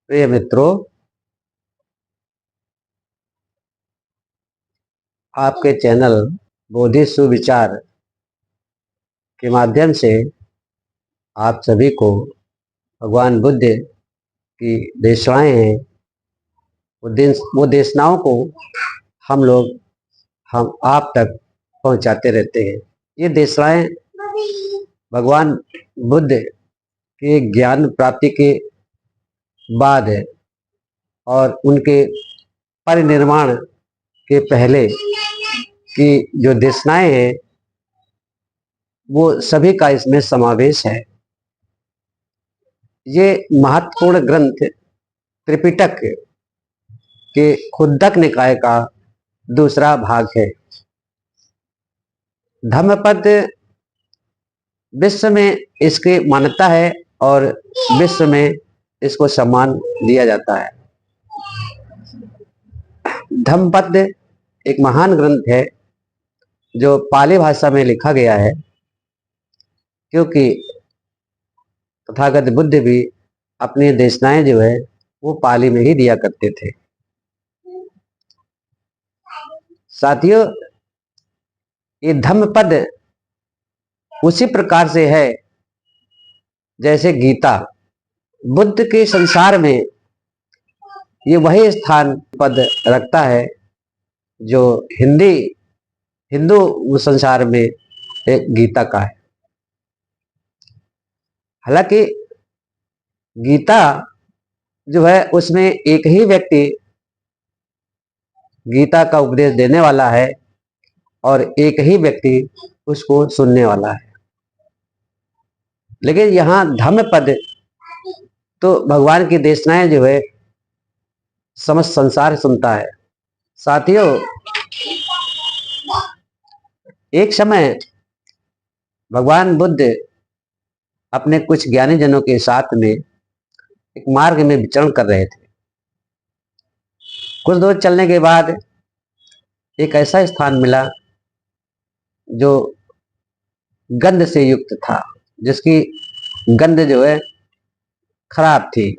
प्रिय मित्रों, आपके चैनल बोधि सुविचार के माध्यम से आप सभी को भगवान बुद्ध की देशनाएं हैं, वो देशनाओं को हम आप तक पहुंचाते रहते हैं। ये देशनाएं भगवान बुद्ध के ज्ञान प्राप्ति के बाद है और उनके परिनिर्वाण के पहले की जो देशनाएं हैं वो सभी का इसमें समावेश है। ये महत्वपूर्ण ग्रंथ त्रिपिटक के खुद्दक निकाय का दूसरा भाग है। धम्मपद विश्व में इसकी मान्यता है और विश्व में इसको सम्मान दिया जाता है। धम्मपद एक महान ग्रंथ है जो पाली भाषा में लिखा गया है, क्योंकि तथागत बुद्ध भी अपनी देशनाएं जो है वो पाली में ही दिया करते थे। साथियों, ये धम्मपद उसी प्रकार से है जैसे गीता बुद्ध के संसार में ये वही स्थान पद रखता है जो हिंदू संसार में एक गीता का है। हालांकि गीता जो है उसमें एक ही व्यक्ति गीता का उपदेश देने वाला है और एक ही व्यक्ति उसको सुनने वाला है। लेकिन यहाँ धम्मपद तो भगवान की देशनाएं जो है समस्त संसार सुनता है। साथियों, एक समय भगवान बुद्ध अपने कुछ ज्ञानी जनों के साथ में एक मार्ग में विचरण कर रहे थे। कुछ दूर चलने के बाद एक ऐसा स्थान मिला जो गंध से युक्त था, जिसकी गंध जो है खराब थी।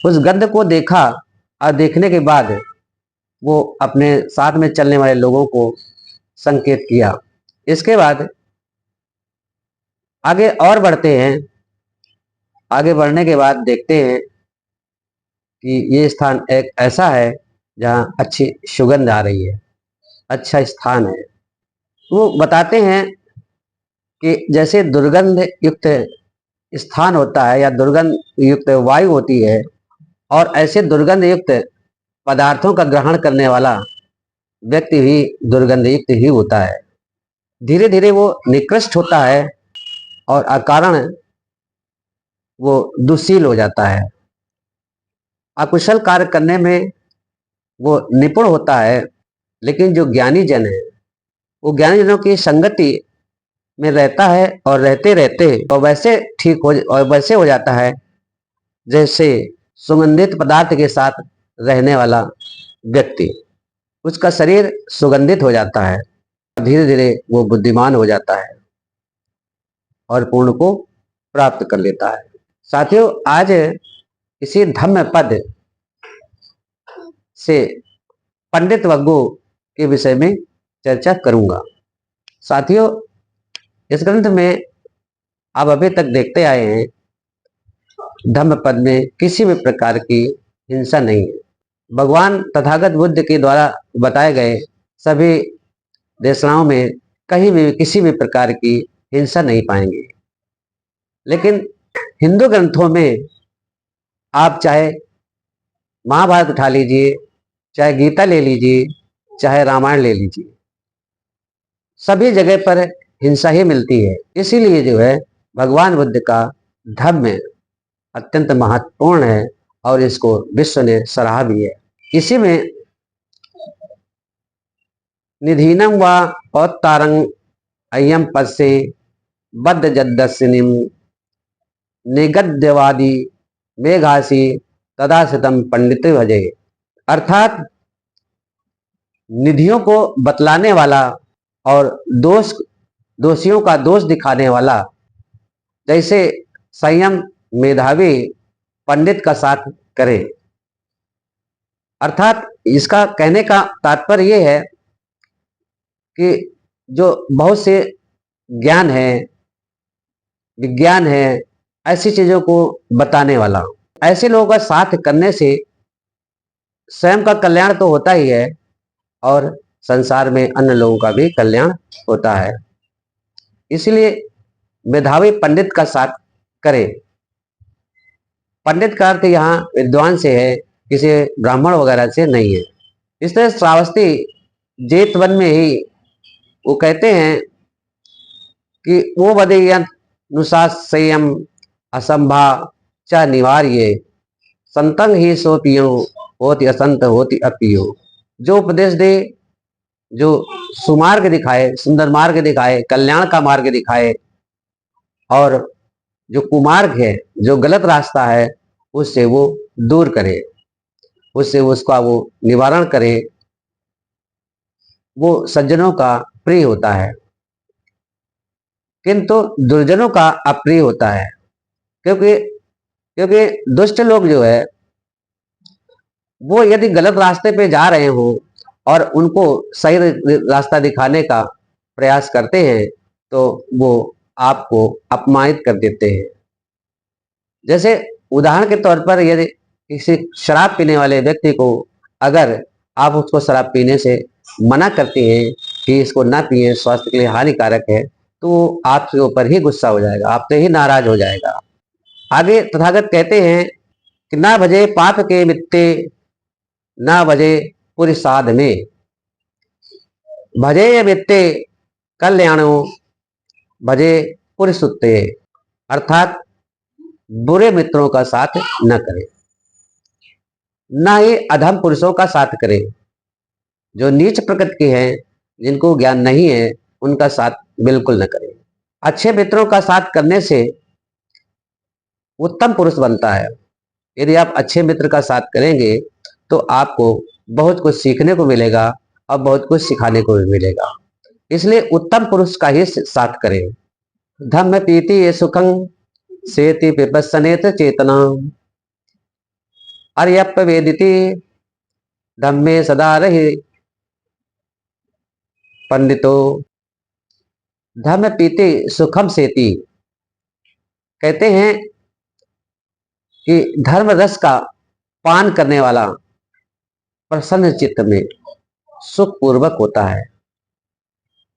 उस गंध को देखा और देखने के बाद वो अपने साथ में चलने वाले लोगों को संकेत किया। इसके बाद आगे और बढ़ते हैं। आगे बढ़ने के बाद देखते हैं कि ये स्थान एक ऐसा है जहाँ अच्छी सुगंध आ रही है, अच्छा स्थान है। वो बताते हैं कि जैसे दुर्गंध युक्त स्थान होता है या दुर्गंध युक्त वायु होती है, और ऐसे दुर्गंध युक्त पदार्थों का ग्रहण करने वाला व्यक्ति भी दुर्गंध युक्त ही होता है। धीरे धीरे वो निकृष्ट होता है और अकारण वो दुशील हो जाता है। अकुशल कार्य करने में वो निपुण होता है। लेकिन जो ज्ञानी जन है वो ज्ञानी जनों की संगति में रहता है और रहते रहते और वैसे वैसे हो जाता है जैसे सुगंधित पदार्थ के साथ रहने वाला व्यक्ति। उसका शरीर सुगंधित हो जाता है, धीरे धीरे वो बुद्धिमान हो जाता है और पूर्ण को प्राप्त कर लेता है। साथियों, आज इसी धम्म पद से पंडित वग्गो के विषय में चर्चा करूंगा। साथियों, इस ग्रंथ में आप अभी तक देखते आए हैं धम्म पद में किसी भी प्रकार की हिंसा नहीं है। भगवान तथागत बुद्ध के द्वारा बताए गए सभी देशनाओं में कहीं भी किसी भी प्रकार की हिंसा नहीं पाएंगे। लेकिन हिंदू ग्रंथों में आप चाहे महाभारत उठा लीजिए, चाहे गीता ले लीजिए, चाहे रामायण ले लीजिए, सभी जगह पर हिंसा ही मिलती है। इसीलिए जो है भगवान बुद्ध का धम्म अत्यंत महत्वपूर्ण है और इसको विश्व ने सराहा भी है। इसी में निधीनम व औत्तारंग अयम पद से बद्ध जद्दस्निम निगद्यवादी मेघासी तदासितम पंडित भजे। अर्थात निधियों को बतलाने वाला और दोषियों का दोष दिखाने वाला, जैसे संयम, मेधावी, पंडित का साथ करें। अर्थात इसका कहने का तात्पर्य यह है कि जो बहुत से ज्ञान है, विज्ञान है, ऐसी चीजों को बताने वाला, ऐसे लोगों का साथ करने से स्वयं का कल्याण तो होता ही है और संसार में अन्य लोगों का भी कल्याण होता है। इसलिए मेधावी पंडित का साथ करें। पंडित का अर्थ यहाँ विद्वान से है, किसी ब्राह्मण वगैरह से नहीं है। इस तरह श्रावस्ती जेत वन में ही वो कहते हैं कि वो बदेयनुशास्यम असंभा च निवार्य संतंग ही सोपियो होति असंत होति अपियो। जो उपदेश दे, जो सुमार्ग दिखाए, सुंदर मार्ग दिखाए, कल्याण का मार्ग दिखाए, और जो कुमार्ग है, जो गलत रास्ता है, उससे वो दूर करे, उससे उसका वो निवारण करे, वो सज्जनों का प्रिय होता है। किंतु दुर्जनों का अप्रिय होता है, क्योंकि क्योंकि दुष्ट लोग जो है वो यदि गलत रास्ते पे जा रहे हो और उनको सही रास्ता दिखाने का प्रयास करते हैं तो वो आपको अपमानित कर देते हैं। जैसे उदाहरण के तौर पर यदि किसी शराब पीने वाले व्यक्ति को अगर आप उसको शराब पीने से मना करते हैं कि इसको ना पिए, स्वास्थ्य के लिए हानिकारक है, तो आपके ऊपर ही गुस्सा हो जाएगा, आपसे ही नाराज हो जाएगा। आगे तथागत कहते हैं कि ना भजे पाप के मित्ते, ना भजे पुरी साध में, भजे ये मित्ते कल्याणो, भजे पुरी सुत्ते। अर्थात बुरे मित्रों का साथ न करें, ना ही अधम पुरुषों का साथ करें। जो नीच प्रकृति के हैं, जिनको ज्ञान नहीं है, उनका साथ बिल्कुल न करें। अच्छे मित्रों का साथ करने से उत्तम पुरुष बनता है। यदि आप अच्छे मित्र का साथ करेंगे तो आपको बहुत कुछ सीखने को मिलेगा और बहुत कुछ सिखाने को भी मिलेगा। इसलिए उत्तम पुरुष का ही साथ करें। धम्म पीति ये सुखं सेति पिपस्सनेत चेतना, अर्यप वेदिति धम्मे सदा रहे पंडितो। धम्म पीति सुखम सेति, कहते हैं कि धर्म रस का पान करने वाला प्रसन्न चित्त में सुख पूर्वक होता है।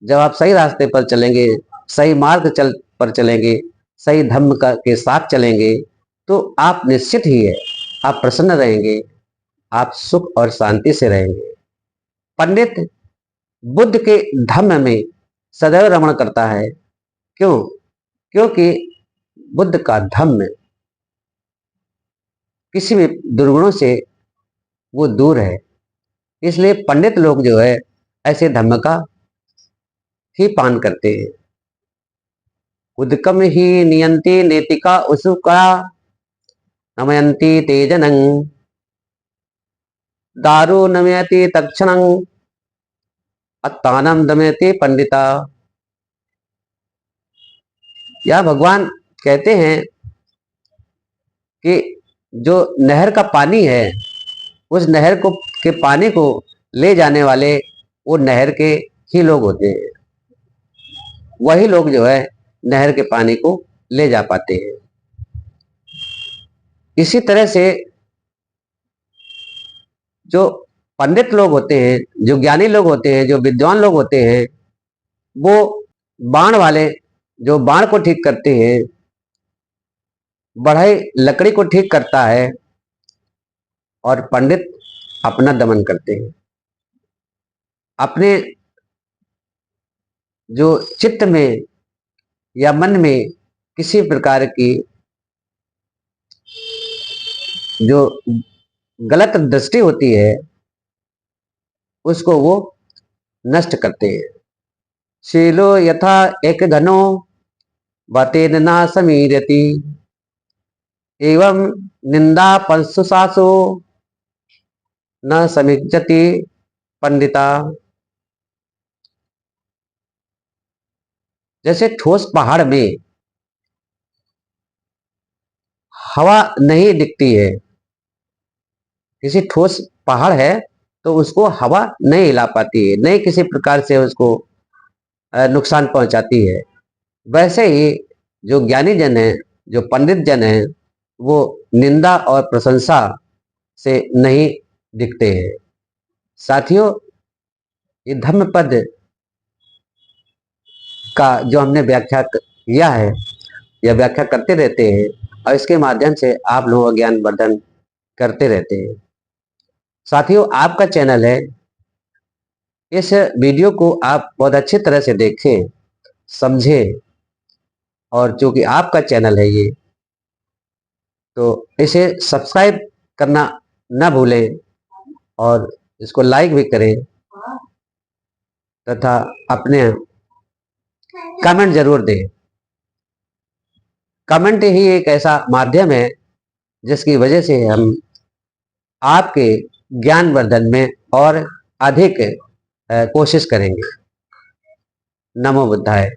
जब आप सही रास्ते पर चलेंगे, सही मार्ग पर चलेंगे, सही धर्म के साथ चलेंगे, तो आप निश्चित ही है आप प्रसन्न रहेंगे, आप सुख और शांति से रहेंगे। पंडित बुद्ध के धम्म में सदैव रमण करता है। क्यों? क्योंकि बुद्ध का धम्म किसी भी दुर्गुणों से वो दूर है। इसलिए पंडित लोग जो है ऐसे धम्म का ही पान करते हैं। उदकम ही नियंती नेतिका उसुका नमयंती तेजनं, दारू नमयति तक्षणं अत्तानम दमयति पंडिता। या भगवान कहते हैं कि जो नहर का पानी है, उस नहर को के पानी को ले जाने वाले वो नहर के ही लोग होते हैं। वही लोग जो है नहर के पानी को ले जा पाते हैं। इसी तरह से जो पंडित लोग होते हैं, जो ज्ञानी लोग होते हैं, जो विद्वान लोग होते हैं, वो बाण वाले जो बाण को ठीक करते हैं, बढ़ई लकड़ी को ठीक करता है, और पंडित अपना दमन करते हैं। अपने जो चित्त में या मन में किसी प्रकार की जो गलत दृष्टि होती है, उसको वो नष्ट करते हैं। शीलो यथा एक घनो बतेन ना समीरति, एवं निंदा पंसुसासो न समिज्जति पंडिता। जैसे ठोस पहाड़ में हवा नहीं दिखती है। किसी ठोस पहाड़ है तो उसको हवा नहीं हिला पाती है, नहीं किसी प्रकार से उसको नुकसान पहुंचाती है। वैसे ही जो ज्ञानी जन है, जो पंडित जन है, वो निंदा और प्रशंसा से नहीं दिखते हैं। साथियों, ये धम्म पद का जो हमने व्याख्या किया है, या व्याख्या करते रहते हैं, और इसके माध्यम से आप लोगों का ज्ञान वर्धन करते रहते हैं। साथियों, आपका चैनल है, इस वीडियो को आप बहुत अच्छी तरह से देखें, समझें, और चूंकि आपका चैनल है ये, तो इसे सब्सक्राइब करना ना भूलें और इसको लाइक भी करें तथा अपने कमेंट जरूर दें। कमेंट ही एक ऐसा माध्यम है जिसकी वजह से हम आपके ज्ञान वर्धन में और अधिक कोशिश करेंगे। नमो बुद्धाय।